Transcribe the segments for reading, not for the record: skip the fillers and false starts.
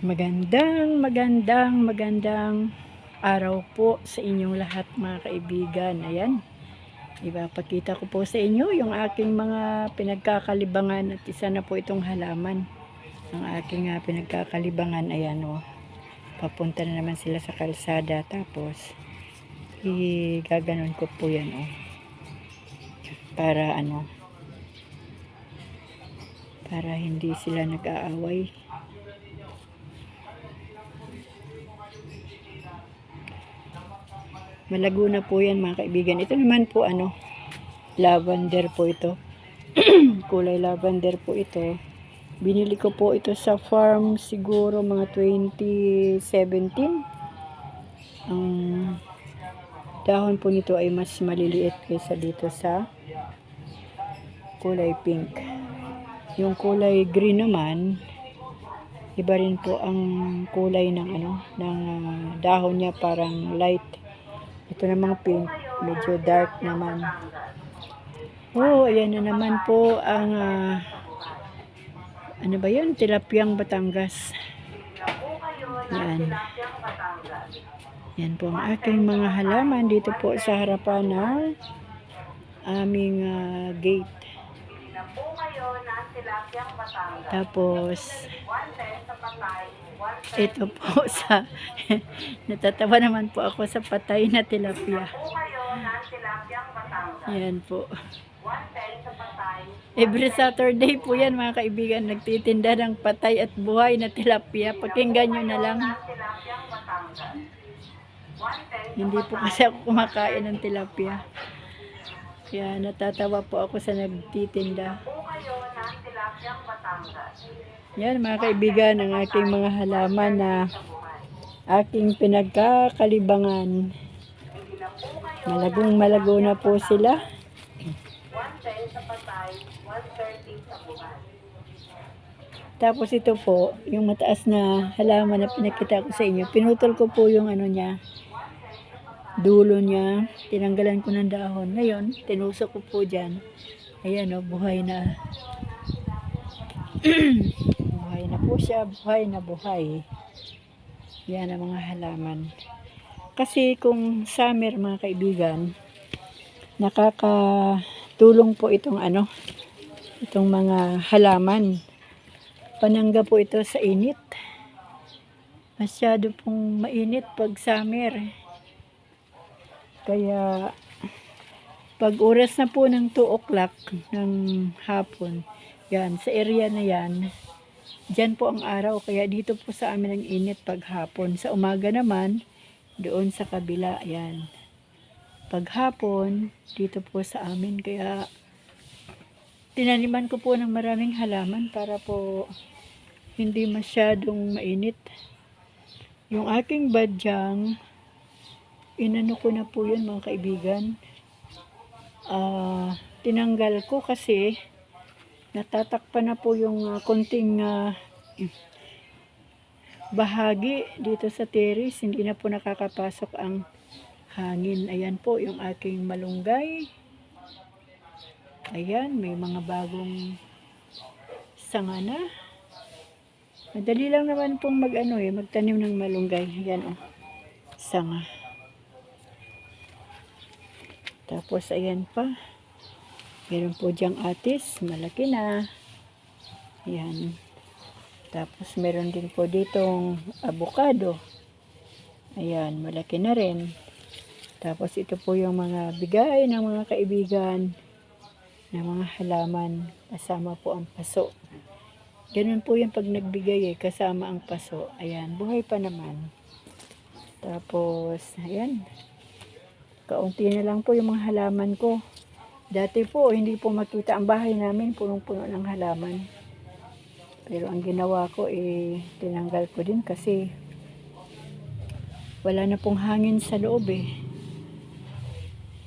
Magandang araw po sa inyong lahat mga kaibigan. Ayan, ipapakita ko po sa inyo yung aking mga pinagkakalibangan at isa na po itong halaman ng aking pinagkakalibangan. Ayan o, papunta na naman sila sa kalsada, tapos igaganon ko po yan o, para para hindi sila nag-aaway. Malago na po yan mga kaibigan. Ito naman po lavender po ito. Kulay lavender po ito. Binili ko po ito sa farm siguro mga 2017. Ang dahon po nito ay mas maliliit kaysa dito sa kulay pink. Yung kulay green naman, iba rin po ang kulay ng dahon niya, parang light. Ito namang pink, medyo dark naman. Oh, ayan na naman po ang ano ba yun? Tilapyang Batangas. Yan. Yan po ang aking mga halaman dito po sa harapan ng aming gate. Tapos ito po sa natatawa naman po ako sa patay na tilapia. Yan po. Every Saturday po yan mga kaibigan, nagtitinda ng patay at buhay na tilapia. Pakinggan nyo na lang. Hindi po kasi ako kumakain ng tilapia. Kaya natatawa po ako sa nagtitinda. Yan mga kaibigan, ang aking mga halaman na aking pinagkakalibangan. Malago na po sila. Tapos ito po, yung mataas na halaman na pinakita ko sa inyo, pinutol ko po yung niya, dulo niya, tinanggalan ko ng dahon. Ngayon, tinusok ko po dyan. Ayan o, buhay na. Buhay na po siya, buhay na buhay. Yan ang mga halaman. Kasi kung summer mga kaibigan, nakakatulong po itong itong mga halaman. Panangga po ito sa init. Masyado pong mainit pag summer. Kaya pag oras na po ng 2 o'clock ng hapon, yan, sa area na yan, dyan po ang araw. Kaya dito po sa amin ang init pag hapon. Sa umaga naman, doon sa kabila, yan. Pag hapon, dito po sa amin. Kaya tinaniman ko po ng maraming halaman para po hindi masyadong mainit. Yung aking badyang, inano ko na po yun mga kaibigan. Tinanggal ko kasi natatakpan na po yung konting bahagi dito sa terrace. Hindi na po nakakapasok ang hangin. Ayan po yung aking malunggay. Ayan, may mga bagong sanga na. Madali lang naman pong magtanim ng malunggay. Ayan o, sanga. Tapos ayan pa. Meron po diyang atis, malaki na. Ayan. Tapos meron din po ditong avocado. Ayan, malaki na rin. Tapos ito po yung mga bigay ng mga kaibigan na mga halaman, kasama po ang paso. Ganun po yung pag nagbigay kasama ang paso. Ayan, buhay pa naman. Tapos, ayan, kaunti na lang po yung mga halaman ko. Dati po, hindi po makita ang bahay namin, punong-puno ng halaman. Pero ang ginawa ko, tinanggal ko din kasi wala na pong hangin sa loob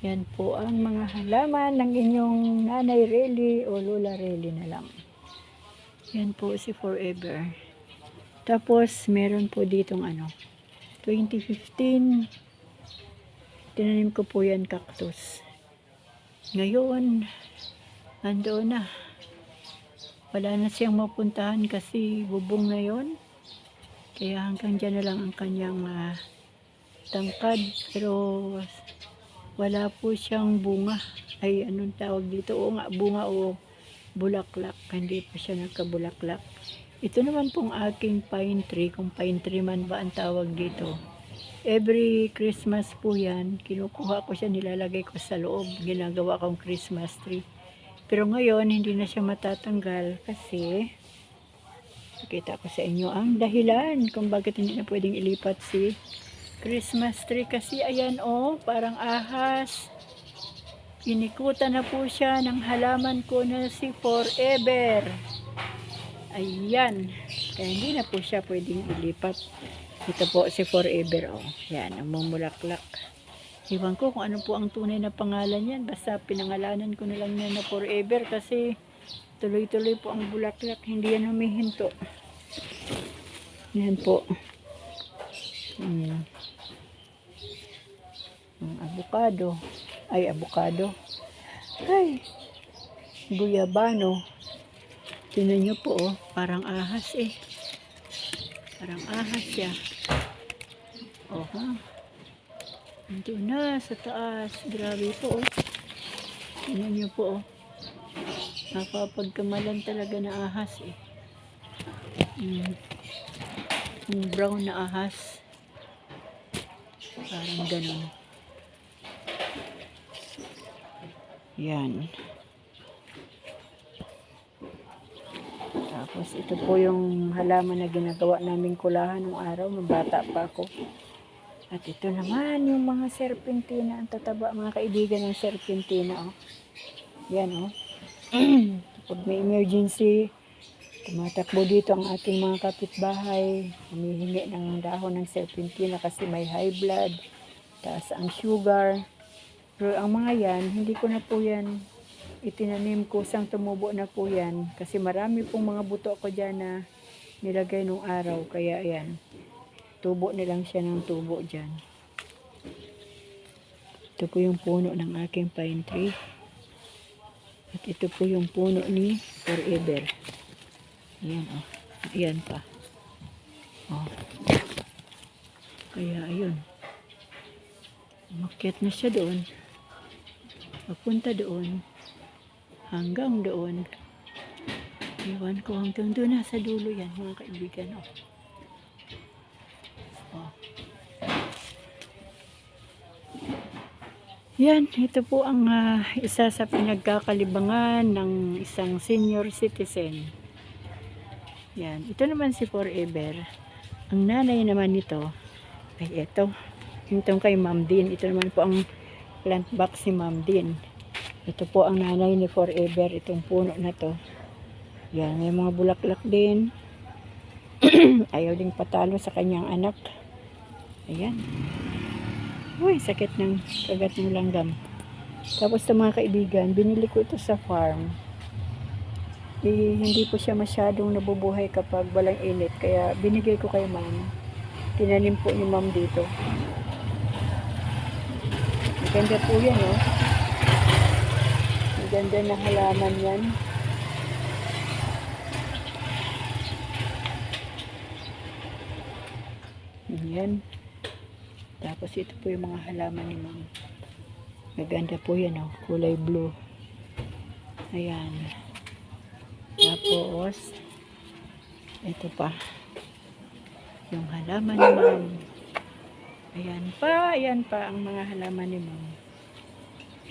Yan po ang mga halaman ng inyong Nanay Relly o Lola Relly na lang. Yan po si Forever. Tapos meron po ditong 2015 tinanim ko po yan cactus. Ngayon nandoon na. Wala na siyang mapuntahan kasi bubong na yon. Kaya hanggang dyan na lang ang kanyang tangkad. Pero wala po siyang bunga. Ay, anong tawag dito? Oo nga, bunga o bulaklak. Hindi pa siya nagkabulaklak. Ito naman pong aking pine tree, kung pine tree man ba ang tawag dito. Every Christmas po yan, kinukuha ko siya, nilalagay ko sa loob, ginagawa kong Christmas tree. Pero ngayon, hindi na siya matatanggal kasi nakita ko sa inyo ang dahilan kung bakit hindi na pwedeng ilipat si Christmas tree. Kasi ayan parang ahas. Inikutan na po siya ng halaman ko na si Forever. Ayan. Kaya hindi na po siya pwedeng ilipat. Ito po si Forever. Yan, namumulaklak. Iwan ko kung ano po ang tunay na pangalan yan. Basta pinangalanan ko na lang yan na Forever kasi tuloy-tuloy po ang bulaklak. Hindi yan humihinto. Yan po. Avocado. Ay, avocado. Ay, guyabano. Tingnan nyo po, parang ahas Parang ahas siya. Ito na, sa taas. Grabe po, Tingnan nyo po, napapagkamalan talaga na ahas, Yung brown na ahas. Parang ganun. Yan. Tapos ito po yung halaman na ginagawa naming kulahan nung araw, nung bata pa ako. At ito naman yung mga serpentina, ang tataba mga kaibigan ng serpentina. Yan Pag may emergency, tumatakbo dito ang ating mga kapitbahay, humihingi ng dahon ng serpentina kasi may high blood, taas ang sugar. Pero ang mga yan, hindi ko na po yan itinanim, kusang tumubo na po yan kasi marami pong mga buto ako dyan na nilagay nung araw, kaya ayan, tubo nilang siya ng tubo dyan. Ito po yung puno ng aking pine tree at ito po yung puno ni Forever. Ayan ayan pa kaya ayun, umakyat na siya doon, papunta doon, hanggang doon. Iwan ko hanggang doon, nasa dulo yan mga kaibigan. Yan, ito po ang isa sa pinagkakalibangan ng isang senior citizen. Yan, ito naman si Forever. Ang nanay naman nito ay ito. Itong kay Ma'am Din. Ito naman po ang plant box si Ma'am Din. Ito po ang nanay ni Forever, itong puno na to. Yan, may mga bulaklak din. Ayaw ding patalo sa kanyang anak. Ayan. Uy, sakit ng kagat ng langgam. Tapos ito mga kaibigan, binili ko ito sa farm. Hindi po siya masyadong nabubuhay kapag walang init. Kaya binigay ko kay Ma'am. Tinanim po ni Ma'am dito. Maganda po yan Maganda na halaman yan. Yan. Tapos ito po yung mga halaman ni Ma'am. Maganda po yan kulay blue. Ayan. Tapos ito pa yung halaman ni Ma'am. Ayan pa ang mga halaman ni Ma'am.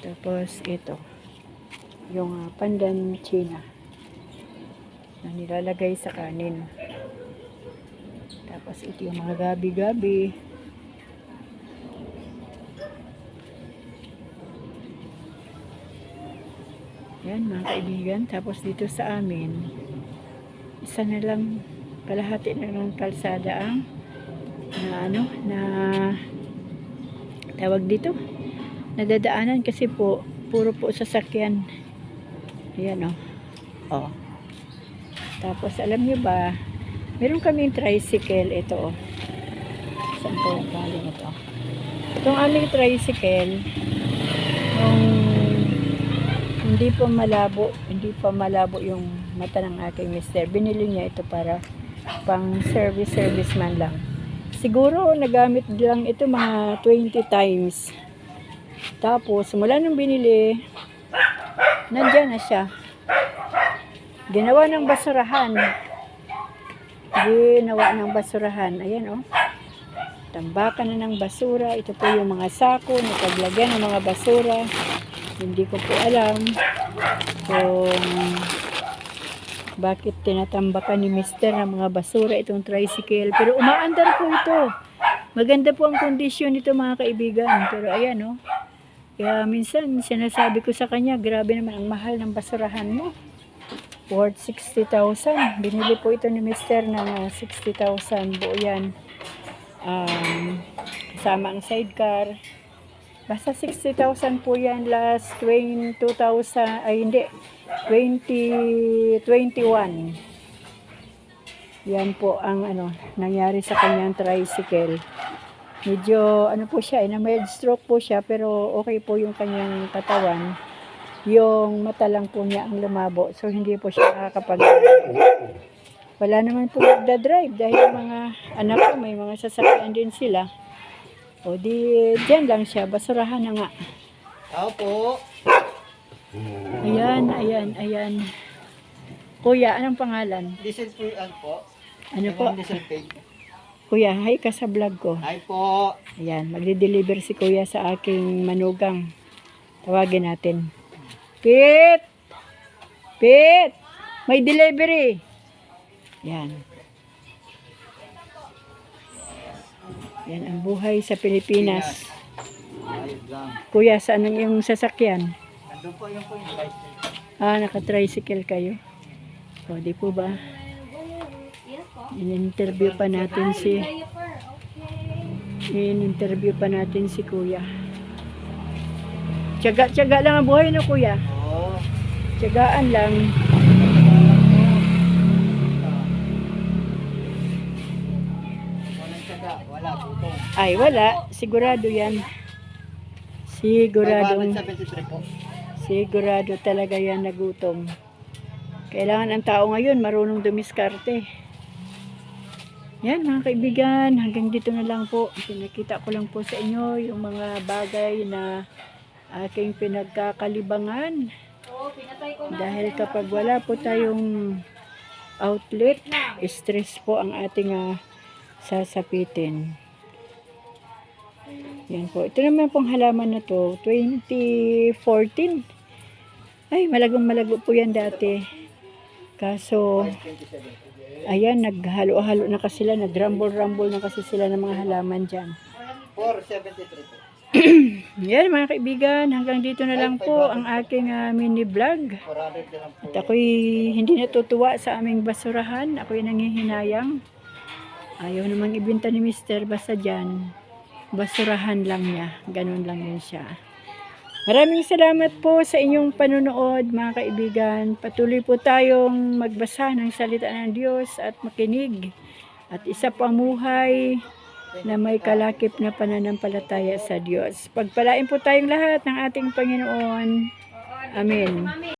Tapos ito yung pandan China na nilalagay sa kanin. Tapos ito yung mga gabi-gabi. Yan mga kaibigan. Tapos dito sa amin, isa na lang, kalahati na lang kalsada ang na tawag dito, nadadaanan kasi po puro po sasakyan. Ayan Tapos alam nyo ba, meron kaming tricycle. Ito saan po galing ito? Itong aming tricycle, hindi pa malabo yung mata ng aking mister. Binili niya ito para Pang service man lang. Siguro nagamit lang ito mga 20 times. Tapos mula nung binili, nandyan na siya. Ginawa ng basurahan. Ayan oh. Tambakan na ng basura. Ito po yung mga sako na paglagyan ng mga basura. Hindi ko po alam kung bakit tinatambakan ni Mister ng mga basura itong tricycle. Pero umaandar po ito. Maganda po ang kondisyon nito mga kaibigan. Pero ayan oh. Kaya minsan sinasabi ko sa kanya, grabe naman ang mahal ng basurahan mo. Worth 60,000. Binili po ito ni Mister ng 60,000. Buo yan. Kasama ang sidecar. Basta 60,000 po yan last 2021. Yan po ang nangyari sa kanyang tricycle. Medyo po siya, mild stroke po siya, pero okay po yung kanyang katawan. Yung mata lang po niya ang lumabo, so hindi po siya nakakapag-drive. Wala naman po nagda-drive dahil mga anak ko may mga sasakyan din sila. O di, dyan lang siya, basurahan na nga. Opo. Ayan. Kuya, anong pangalan? Diesel po po. Ano po? Diesel page. Kuya, hi ka sa vlog ko. Hi po. Ayan, magde-deliver si Kuya sa aking manugang. Tawagin natin. Pete! May delivery! Yan. Yan ang buhay sa Pilipinas. Ayun lang. Kuya, saan ang iyong sasakyan? Nandun po yung bicycle. Naka-tricycle kayo. O, di po ba? In-interview pa natin si Kuya. Tiyaga lang ang buhay na Kuya. Oo. Tiyagaan lang. Walang tsaga. Wala. Butong. Ay, wala. Sigurado yan. Siguradong. 573 po. Sigurado talaga yan na gutom. Kailangan ang tao ngayon marunong dumiskarte. Yan mga kaibigan, hanggang dito na lang po. Pinakita ko lang po sa inyo yung mga bagay na aking pinagkakalibangan. Dahil kapag wala po tayong outlet, stress po ang ating sasapitin. Yan po. Ito naman pong halaman na to, 2014. Ay, malago po yan dati. Kaso, ayan, naghalo-halo na kasi sila, nag-rumble na kasi sila ng mga halaman dyan. 473 po. Yan mga kaibigan, hanggang dito na lang po ang aking mini vlog. 400 na lang po. At ako'y hindi natutuwa sa aming basurahan. Ako'y nangihinayang. Ayaw namang ibenta ni Mister, basta dyan. Basurahan lang niya. Ganun lang yun siya. Maraming salamat po sa inyong panunood mga kaibigan. Patuloy po tayong magbasa ng salita ng Diyos at makinig. At isa pamuhay na may kalakip na pananampalataya sa Diyos. Pagpalain po tayong lahat ng ating Panginoon. Amen.